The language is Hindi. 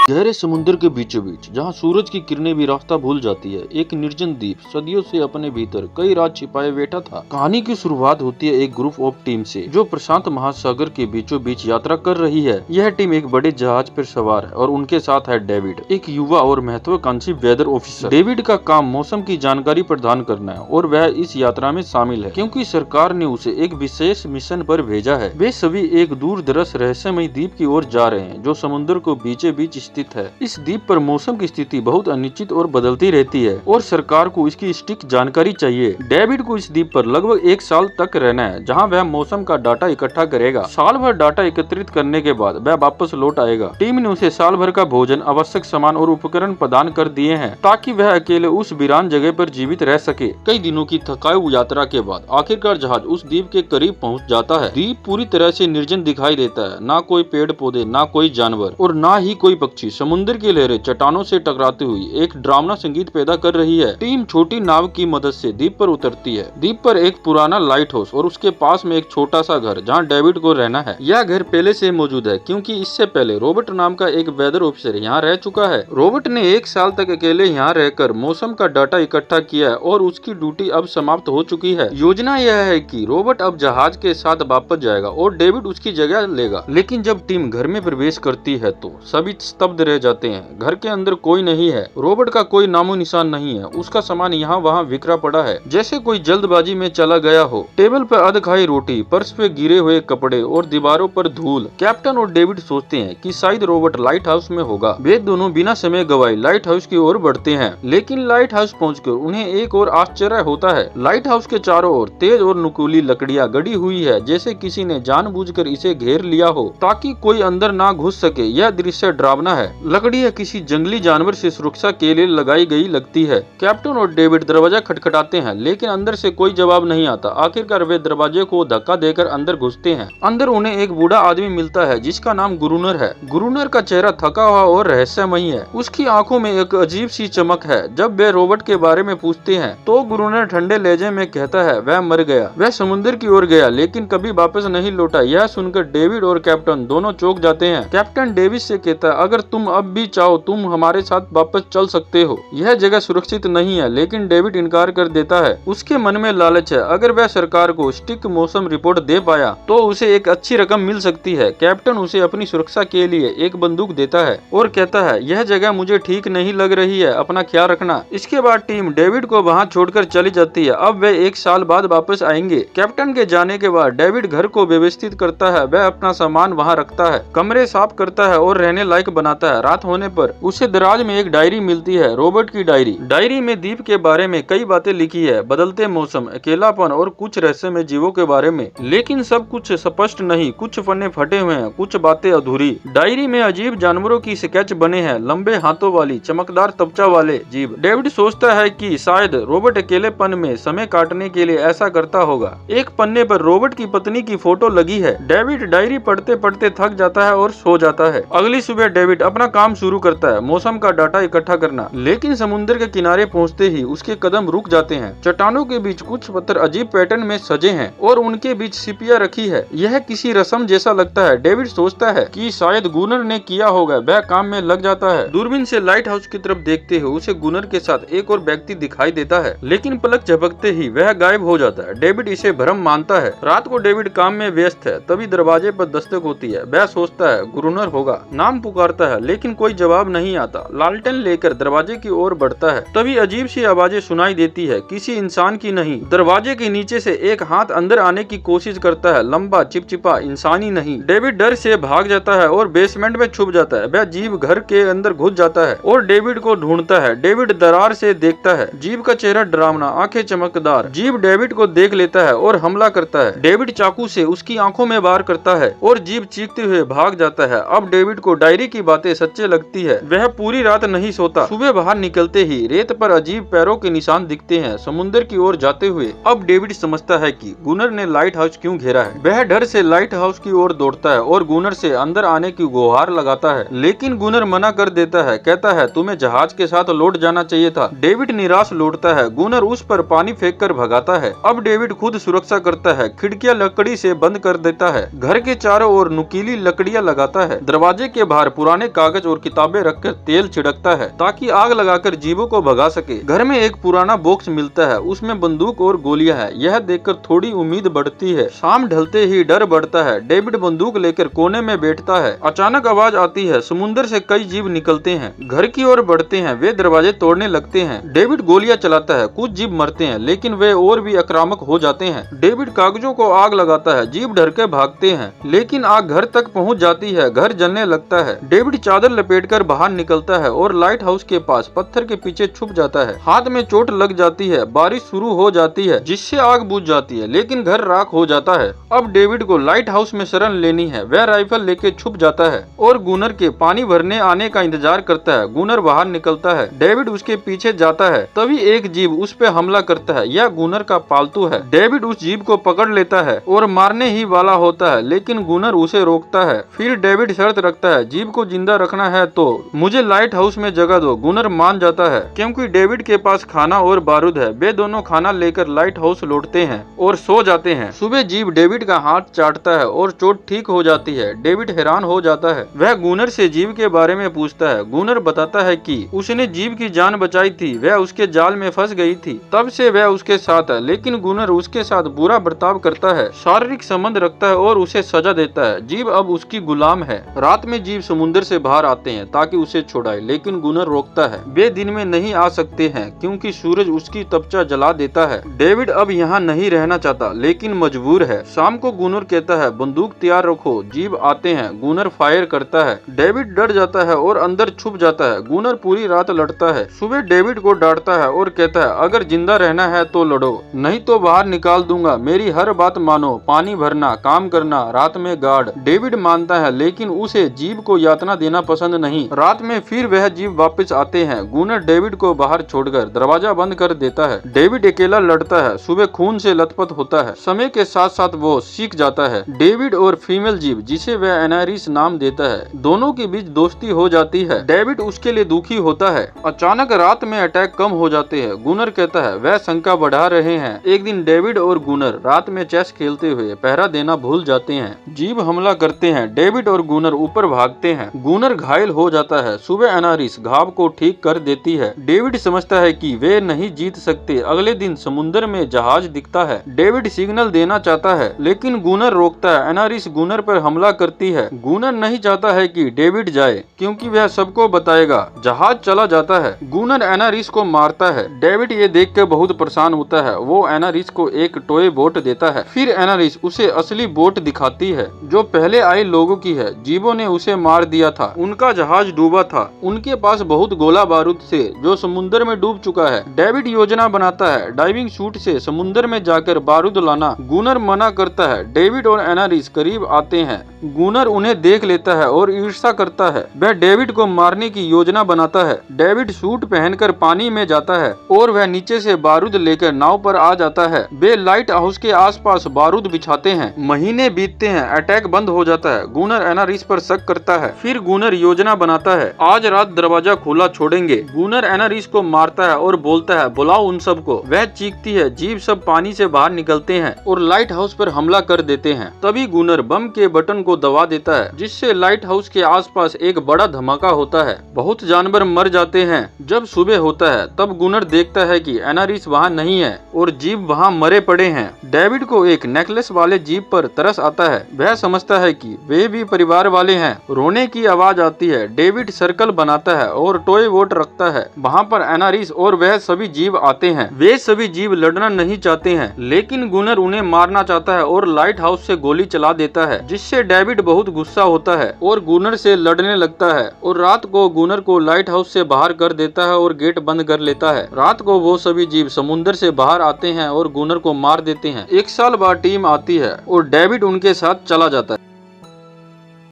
गहरे समुद्र के बीचों बीच जहां सूरज की किरणें भी रास्ता भूल जाती है, एक निर्जन द्वीप सदियों से अपने भीतर कई राज छिपाए बैठा था। कहानी की शुरुआत होती है एक ग्रुप ऑफ टीम से जो प्रशांत महासागर के बीचों बीच यात्रा कर रही है। यह टीम एक बड़े जहाज पर सवार है और उनके साथ है डेविड, एक युवा और महत्वाकांक्षी वेदर ऑफिसर। डेविड का काम मौसम की जानकारी प्रदान करना है और वह इस यात्रा में शामिल है क्योंकि सरकार ने उसे एक विशेष मिशन पर भेजा है। वे सभी एक दूर दराज रहस्यमय द्वीप की ओर जा रहे हैं जो समुद्र को बीचे बीच स्थित है। इस द्वीप पर मौसम की स्थिति बहुत अनिश्चित और बदलती रहती है और सरकार को इसकी सटीक जानकारी चाहिए। डेविड को इस द्वीप पर लगभग 1 साल तक रहना है जहां वह मौसम का डाटा इकट्ठा करेगा। साल भर डाटा एकत्रित करने के बाद वह वापस लौट आएगा। टीम ने उसे साल भर का भोजन, आवश्यक सामान और उपकरण प्रदान कर दिए हैं ताकि वह अकेले उस वीरान जगह पर जीवित रह सके। कई दिनों की थकाऊ यात्रा के बाद आखिरकार जहाज उस द्वीप के करीब पहुंच जाता है। द्वीप पूरी तरह से निर्जन दिखाई देता है, ना कोई पेड़ पौधे, ना कोई जानवर और ना ही कोई पक्षी। समुद्र की लहरें चट्टानों से टकराती हुई एक ड्रावना संगीत पैदा कर रही है। टीम छोटी नाव की मदद से द्वीप पर उतरती है। द्वीप पर एक पुराना लाइट हाउस और उसके पास में एक छोटा सा घर जहां डेविड को रहना है। यह घर पहले से मौजूद है क्योंकि इससे पहले रॉबर्ट नाम का एक वेदर ऑफिसर यहाँ रह चुका है। रॉबर्ट ने 1 साल तक अकेले यहाँ रहकर मौसम का डाटा इकट्ठा किया है और उसकी ड्यूटी अब समाप्त हो चुकी है। योजना यह है कि रॉबर्ट अब जहाज के साथ वापस जाएगा और डेविड उसकी जगह लेगा। लेकिन जब टीम घर में प्रवेश करती है तो सभी स्तब्ध रह जाते हैं। घर के अंदर कोई नहीं है। रॉबर्ट का कोई नामो निशान नहीं है। उसका सामान यहाँ वहाँ बिखरा पड़ा है जैसे कोई जल्दबाजी में चला गया हो। टेबल पर अध खाई रोटी, फर्श पे गिरे हुए कपड़े और दीवारों पर धूल। कैप्टन और डेविड सोचते हैं कि शायद रॉबर्ट लाइट हाउस में होगा। वे दोनों बिना समय गवाए लाइट हाउस की ओर बढ़ते हैं, लेकिन लाइट हाउस पहुंचकर उन्हें एक और आश्चर्य होता है। लाइट हाउस के चारों ओर तेज और नुकीली लकड़ियां गड़ी हुई है जैसे किसी ने जानबूझकर इसे घेर लिया हो ताकि कोई अंदर ना घुस सके। यह दृश्य डरावना है। लकड़ियां किसी जंगली जानवर से सुरक्षा के लिए लगाई गई लगती है। कैप्टन और डेविड दरवाजा खटखटाते हैं लेकिन अंदर से कोई जवाब नहीं आता। आखिरकार वे दरवाजे को धक्का देकर अंदर घुसते हैं। अंदर उन्हें एक बूढ़ा आदमी मिलता है जिसका नाम गुरुनर है। गुरुनर का चेहरा थका हुआ और रहस्यमयी है। उसकी आंखों में एक अजीब सी चमक है। जब वे रॉबर्ट के बारे में पूछते हैं तो गुरुनर ठंडे लहजे में कहता है वह मर गया। वह समुद्र की ओर गया लेकिन कभी वापस नहीं लौटा। यह सुनकर डेविड और कैप्टन दोनों चौंक जाते हैं। कैप्टन डेविड से कहता है अगर तुम अब भी चाहो तुम हमारे साथ वापस चल सकते हो। यह जगह सुरक्षित नहीं है, लेकिन डेविड इनकार कर देता है। उसके मन में लालच है। अगर वह सरकार को सटीक मौसम रिपोर्ट दे पाया तो उसे एक अच्छी रकम मिल सकती है। कैप्टन उसे अपनी सुरक्षा के लिए एक बंदूक देता है और कहता है यह जगह मुझे ठीक नहीं लग रही है, अपना ख्याल रखना। इसके बाद टीम डेविड को वहां छोड़कर चली जाती है। अब वे 1 साल बाद वापस आएंगे। कैप्टन के जाने के बाद डेविड घर को व्यवस्थित करता है। वह अपना सामान वहां रखता है, कमरे साफ करता है और रहने लायक बनाता है। रात होने पर उसे दराज में एक डायरी मिलती है, रॉबर्ट की डायरी। डायरी में द्वीप के बारे में कई बातें लिखी है, बदलते मौसम, अकेलापन और कुछ रहस्यमय जीवों के बारे में। लेकिन सब कुछ स्पष्ट नहीं। कुछ पन्ने फटे हुए हैं, कुछ बातें अधूरी। डायरी में अजीब जानवरों की स्केच बने हैं, लंबे हाथों वाली, चमकदार त्वचा वाले जीव। डेविड सोचता है कि शायद रॉबर्ट अकेलेपन में समय काटने के लिए ऐसा करता होगा। एक पन्ने पर रॉबर्ट की पत्नी की फोटो लगी है। डेविड डायरी पढ़ते पढ़ते थक जाता है और सो जाता है। अगली सुबह डेविड अपना काम शुरू करता है, मौसम का डाटा इकट्ठा करना। लेकिन समुद्र के किनारे पहुंचते ही उसके कदम रुक जाते हैं। चट्टानों के बीच कुछ पत्थर अजीब पैटर्न में सजे हैं और उनके बीच सिपियां रखी है। यह किसी रस्म जैसा लगता है। डेविड सोचता है कि शायद गुनर ने किया होगा। वह काम में लग जाता है। दूरबीन से लाइट हाउस की तरफ देखते हुए उसे गुनर के साथ एक और व्यक्ति दिखाई देता है, लेकिन पलक झपकते ही वह गायब हो जाता है। डेविड इसे भ्रम मानता है। रात को डेविड काम में व्यस्त है, तभी दरवाजे पर दस्तक होती है। वह सोचता है गुरुनर होगा। नाम पुकारता है लेकिन कोई जवाब नहीं आता। लालटेन लेकर दरवाजे की ओर बढ़ता है, तभी अजीब सी आवाजें सुनाई देती है, किसी इंसान की नहीं। दरवाजे के नीचे से एक हाथ अंदर आने की कोशिश करता है, लंबा, चिपचिपा, इंसानी नहीं। डेविड डर से भाग जाता है और बेसमेंट में छुप जाता है। वह जीव घर के अंदर घुस जाता है और डेविड को ढूंढता है। डेविड दरार से देखता है। जीव का चेहरा डरावना, आंखें चमकदार। जीव डेविड को देख लेता है और हमला करता है। डेविड चाकू से उसकी आंखों में वार करता है और जीव चीखते हुए भाग जाता है। अब डेविड को डायरी की बातें सच्चे लगती है। वह पूरी रात नहीं सोता। सुबह बाहर निकलते ही रेत पर अजीब पैरों के निशान दिखते हैं। समुद्र की ओर जाते हुए अब डेविड समझता है कि गुनर ने लाइट हाउस क्यों घेरा है। वह डर से लाइट हाउस की ओर दौड़ता है और गुनर से अंदर आने की गुहार लगाता है, लेकिन गुनर मना कर देता है। कहता है तुम्हें जहाज के साथ लौट जाना चाहिए था। डेविड निराश लौटता है। गुनर उस पर पानी फेंक कर भगाता है। अब डेविड खुद सुरक्षा करता है। खिड़कियां लकड़ी से बंद कर देता है। घर के चारों ओर नुकीली लकड़ियां लगाता है। दरवाजे के बाहर पुराने कागज और किताबें रखकर तेल छिड़कता है ताकि आग लगाकर जीवों को भगा सके। घर में एक पुराना बॉक्स मिलता है, उसमें बंदूक और गोलियां हैं। यह देखकर थोड़ी उम्मीद बढ़ती है। शाम ढलते ही डर बढ़ता है। डेविड बंदूक लेकर कोने में बैठता है। अचानक आवाज आती है। समुद्र से कई जीव निकलते हैं, घर की ओर बढ़ते हैं। वे दरवाजे तोड़ने लगते हैं। डेविड गोलियां चलाता है। कुछ जीव मरते हैं, लेकिन वे और भी आक्रामक हो जाते हैं। डेविड कागजों को आग लगाता है। जीव डर के भागते हैं, लेकिन आग घर तक पहुंच जाती है। घर जलने लगता है। डेविड चादर लपेटकर बाहर निकलता है और लाइट हाउस के पास पत्थर के पीछे छुप जाता है। हाथ में चोट लग जाती है। बारिश शुरू हो जाती है, जिससे आग बुझ जाती है, लेकिन घर राख हो जाता है। अब डेविड को लाइट हाउस में शरण लेनी है। वह राइफल लेके छुप जाता है और गुनर के पानी भरने आने का इंतजार करता है। गुनर बाहर निकलता है। डेविड उसके पीछे जाता है। तभी एक जीव उस पे हमला करता है। यह गुनर का पालतू है। डेविड उस जीव को पकड़ लेता है और मारने ही वाला होता है, लेकिन गुनर उसे रोकता है। फिर डेविड शर्त रखता है, जीव को जिंदा रखना है तो मुझे लाइट हाउस में जगह दो। गुनर मान जाता है, क्योंकि डेविड के पास खाना और बारूद है। वे दोनों खाना लेकर लाइट हाउस लौटते हैं और सो जाते हैं। सुबह जीव डेविड का हाथ चाटता है और चोट ठीक हो जाती है। डेविड हैरान हो जाता है। वह गुनर से जीव के बारे में पूछता है। गुनर बताता है कि उसने जीव की जान बचाई थी। वह उसके जाल में फंस गई थी, तब से वह उसके साथ है, लेकिन गुनर उसके साथ बुरा बर्ताव करता है, शारीरिक संबंध रखता है और उसे सजा देता है। जीव अब उसकी गुलाम है। रात में जीव समुद्र से बाहर आते हैं ताकि उसे छुड़ाए, लेकिन गुनर रोकता है। वे दिन में नहीं आ सकते हैं क्योंकि सूरज उसकी तपचा जला देता है। डेविड अब यहाँ नहीं रहना चाहता, लेकिन मजबूर है। शाम को गुनर कहता है बंदूक तैयार रखो। जीव आते हैं। गुनर फायर करता है। डेविड डर जाता है और अंदर छुप जाता है। गुनर पूरी रात लड़ता है। सुबह डेविड को डांटता है और कहता है अगर जिंदा रहना है तो लड़ो, नहीं तो बाहर निकाल दूंगा। मेरी हर बात मानो, पानी भरना, काम करना, रात में गार्ड। डेविड मानता है, लेकिन उसे जीव को यातना देना पसंद नहीं। रात में फिर वह जीव वापस आते हैं। गुनर डेविड को बाहर छोड़कर दरवाजा बंद कर देता है। डेविड अकेला लड़ता है। सुबह खून से लथपथ होता है। समय के साथ साथ वो सीख जाता है। डेविड और फीमेल जीव, जिसे वह एनारिस नाम देता है, दोनों के बीच दोस्ती हो जाती है। डेविड उसके लिए दुखी होता है। अचानक रात में अटैक कम हो जाते हैं। गुनर कहता है वह शंका बढ़ा रहे हैं। एक दिन डेविड और गुनर रात में चेस खेलते हुए पहरा देना भूल जाते हैं। जीव हमला करते हैं। डेविड और गुनर ऊपर भागते हैं। गुनर घायल हो जाता है। सुबह एनारिस घाव को ठीक कर देती है। डेविड समझता है कि वे नहीं जीत सकते। अगले दिन समुद्र में जहाज दिखता है। डेविड सिग्नल देना चाहता है, लेकिन गुनर रोकता है। एनारिस गुनर पर हमला करती है। गुनर नहीं चाहता है कि डेविड जाए, क्योंकि वह सबको बताएगा। जहाज चला जाता है। गुनर एनारिस को मारता है। डेविड ये देख कर बहुत परेशान होता है। वो एनारिस को एक टॉय बोट देता है। फिर एनारिस उसे असली बोट दिखाती है, जो पहले आए लोगों की है। जीवों ने उसे मार दिया था। उनका जहाज डूबा था। उनके पास बहुत गोला बारूद से, जो समुद्र में डूब चुका है। डेविड योजना बनाता है डाइविंग सूट से समुद्र में जाकर बारूद लाना। गुनर मना करता है। डेविड और एनारिस करीब आते हैं। गुनर उन्हें देख लेता है और ईर्ष्या करता है। वह डेविड को मारने की योजना बनाता है। डेविड सूट पहनकर पानी में जाता है और वह नीचे से बारूद लेकर नाव पर आ जाता है। वे लाइट हाउस के आसपास बारूद बिछाते हैं। महीने बीतते हैं। अटैक बंद हो जाता है। गुनर एनारिस पर शक करता है। फिर गुनर योजना बनाता है, आज रात दरवाजा खुला छोड़ेंगे। गुनर एनारिस को मारता है और बोलता है बुलाओ उन सबको। वह चीखती है। जीव सब पानी से बाहर निकलते हैं और लाइट हाउस पर हमला कर देते हैं। तभी गुनर बम के बटन को दबा देता है, जिससे लाइट हाउस के आसपास एक बड़ा धमाका होता है। बहुत जानवर मर जाते हैं। जब सुबह होता है तब गुनर देखता है कि एनारिस वहाँ नहीं है और जीव वहाँ मरे पड़े हैं। डेविड को एक नेकलेस वाले जीव पर तरस आता है। वह समझता है कि वे भी परिवार वाले हैं। रोने की आवाज आती है। डेविड सर्कल बनाता है और टॉय बोट रखता है। वहाँ पर एनारिस और वह सभी जीव आते हैं। वे सभी जीव लड़ना नहीं चाहते हैं, लेकिन गुनर उन्हें मारना चाहता है और लाइट हाउस से गोली चला देता है, जिससे डेविड बहुत गुस्सा होता है और गुनर से लड़ने लगता है। और रात को गुनर को लाइट हाउस से बाहर कर देता है और गेट बंद कर लेता है। रात को वो सभी जीव समुद्र से बाहर आते हैं और गुनर को मार देते हैं। एक साल बाद टीम आती है और डेविड उनके साथ चला जाता है।